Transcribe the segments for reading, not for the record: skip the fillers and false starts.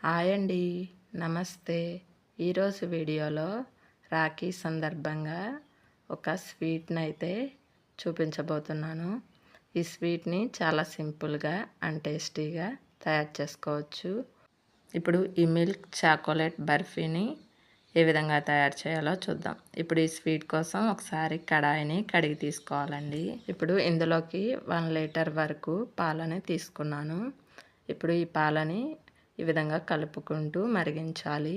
Hi అండి, నమస్తే. ఈరోజు వీడియోలో రాఖీ సందర్భంగా ఒక స్వీట్ని అయితే చూపించబోతున్నాను. ఈ స్వీట్ని చాలా సింపుల్గా అండ్ టేస్టీగా తయారు చేసుకోవచ్చు. ఇప్పుడు ఈ మిల్క్ చాకోలెట్ బర్ఫీని ఏ విధంగా తయారు చేయాలో చూద్దాం. ఇప్పుడు ఈ స్వీట్ కోసం ఒకసారి కడాయిని కడిగి తీసుకోవాలండి. ఇప్పుడు ఇందులోకి 1 లీటర్ వరకు పాలని తీసుకున్నాను. ఇప్పుడు ఈ పాలని ఈ విధంగా కలుపుకుంటూ మరిగించాలి.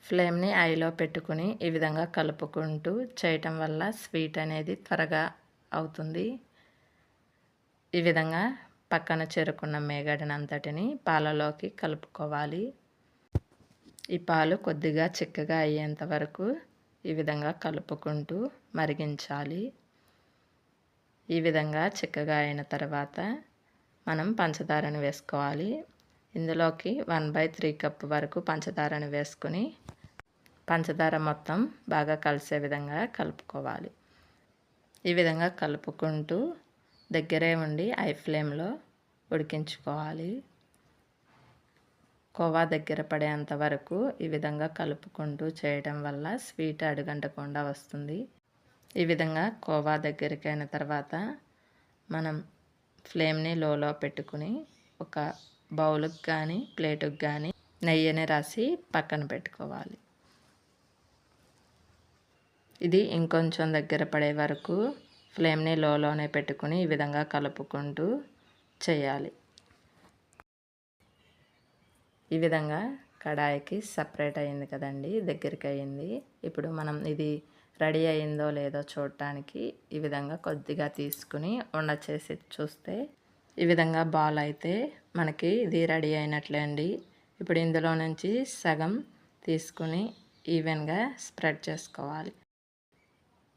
ఫ్లేమ్ని ఐలో పెట్టుకుని ఈ విధంగా కలుపుకుంటూ చేయటం వల్ల స్వీట్ అనేది త్వరగా అవుతుంది. ఈ విధంగా పక్కన చేరుకున్న మేగడనంతటిని పాలలోకి కలుపుకోవాలి. ఈ పాలు కొద్దిగా చిక్కగా అయ్యేంత వరకు ఈ విధంగా కలుపుకుంటూ మరిగించాలి. ఈ విధంగా చిక్కగా అయిన తర్వాత మనం పంచదారను వేసుకోవాలి. ఇందులోకి 1/3 కప్ వరకు పంచదారను వేసుకుని పంచదార మొత్తం బాగా కలిసే విధంగా కలుపుకోవాలి. ఈ విధంగా కలుపుకుంటూ దగ్గరే ఉండి హై ఫ్లేమ్లో ఉడికించుకోవాలి. కోవా దగ్గర పడేంత వరకు ఈ విధంగా కలుపుకుంటూ చేయడం వల్ల స్వీట్ అడుగంటకుండా వస్తుంది. ఈ విధంగా కోవా దగ్గరికి అయిన తర్వాత మనం ఫ్లేమ్ని లోలో పెట్టుకుని ఒక బౌల్కి కానీ ప్లేటుకి కానీ నెయ్యిని రాసి పక్కన పెట్టుకోవాలి. ఇది ఇంకొంచెం దగ్గర పడే వరకు ఫ్లేమ్ని లోలోనే పెట్టుకుని ఈ విధంగా కలుపుకుంటూ చేయాలి. ఈ విధంగా కడాయికి సపరేట్ అయింది కదండి, దగ్గరికి అయింది. ఇప్పుడు మనం ఇది రెడీ అయిందో లేదో చూడటానికి ఈ విధంగా కొద్దిగా తీసుకుని ఉండ చేసి చూస్తే ఈ విధంగా బాల్ అయితే మనకి ఇది రెడీ అయినట్లే అండి. ఇప్పుడు ఇందులో నుంచి సగం తీసుకుని ఈవెన్గా స్ప్రెడ్ చేసుకోవాలి.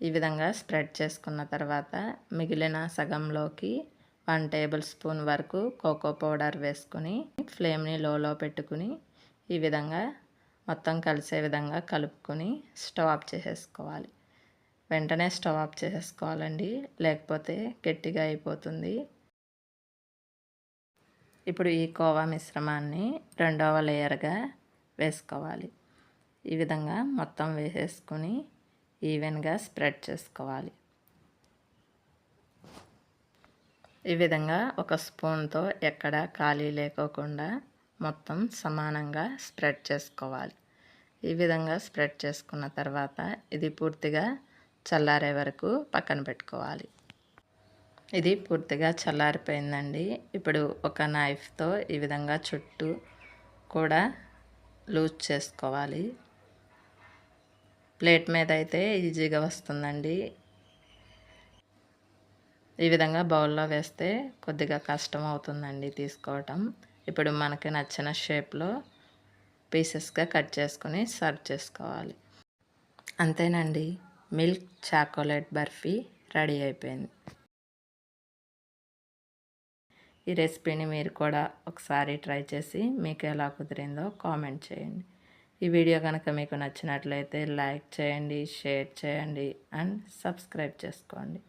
ఈ విధంగా స్ప్రెడ్ చేసుకున్న తర్వాత మిగిలిన సగంలోకి 1 టేబుల్ స్పూన్ వరకు కోకో పౌడర్ వేసుకుని ఫ్లేమ్ని లోలో పెట్టుకుని ఈ విధంగా మొత్తం కలిసే విధంగా కలుపుకొని స్టవ్ ఆఫ్ చేసేసుకోవాలి. వెంటనే స్టవ్ ఆఫ్ చేసేసుకోవాలండి, లేకపోతే గట్టిగా అయిపోతుంది. ఇప్పుడు ఈ కోవా మిశ్రమాన్ని రెండవ లేయర్గా వేసుకోవాలి. ఈ విధంగా మొత్తం వేసేసుకొని ఈవెన్గా స్ప్రెడ్ చేసుకోవాలి. ఈ విధంగా ఒక స్పూన్తో ఎక్కడ ఖాళీ లేకోకుండా మొత్తం సమానంగా స్ప్రెడ్ చేసుకోవాలి. ఈ విధంగా స్ప్రెడ్ చేసుకున్న తర్వాత ఇది పూర్తిగా చల్లారే వరకు పక్కన పెట్టుకోవాలి. ఇది పూర్తిగా చల్లారిపోయిందండి. ఇప్పుడు ఒక నైఫ్తో ఈ విధంగా చుట్టూ కూడా లూజ్ చేసుకోవాలి. ప్లేట్ మీద అయితే ఈజీగా వస్తుందండి. ఈ విధంగా బౌల్లో వేస్తే కొద్దిగా కష్టం అవుతుందండి తీసుకోవటం. ఇప్పుడు మనకి నచ్చిన షేప్లో పీసెస్గా కట్ చేసుకొని సర్వ్ చేసుకోవాలి. అంతేనండి, మిల్క్ చాకోలెట్ బర్ఫీ రెడీ అయిపోయింది. ఈ రెసిపీని మీరు కూడా ఒకసారి ట్రై చేసి మీకు ఎలా కుదిరిందో కామెంట్ చేయండి. ఈ వీడియో కనుక మీకు నచ్చినట్లయితే లైక్ చేయండి, షేర్ చేయండి అండ్ సబ్స్క్రైబ్ చేసుకోండి.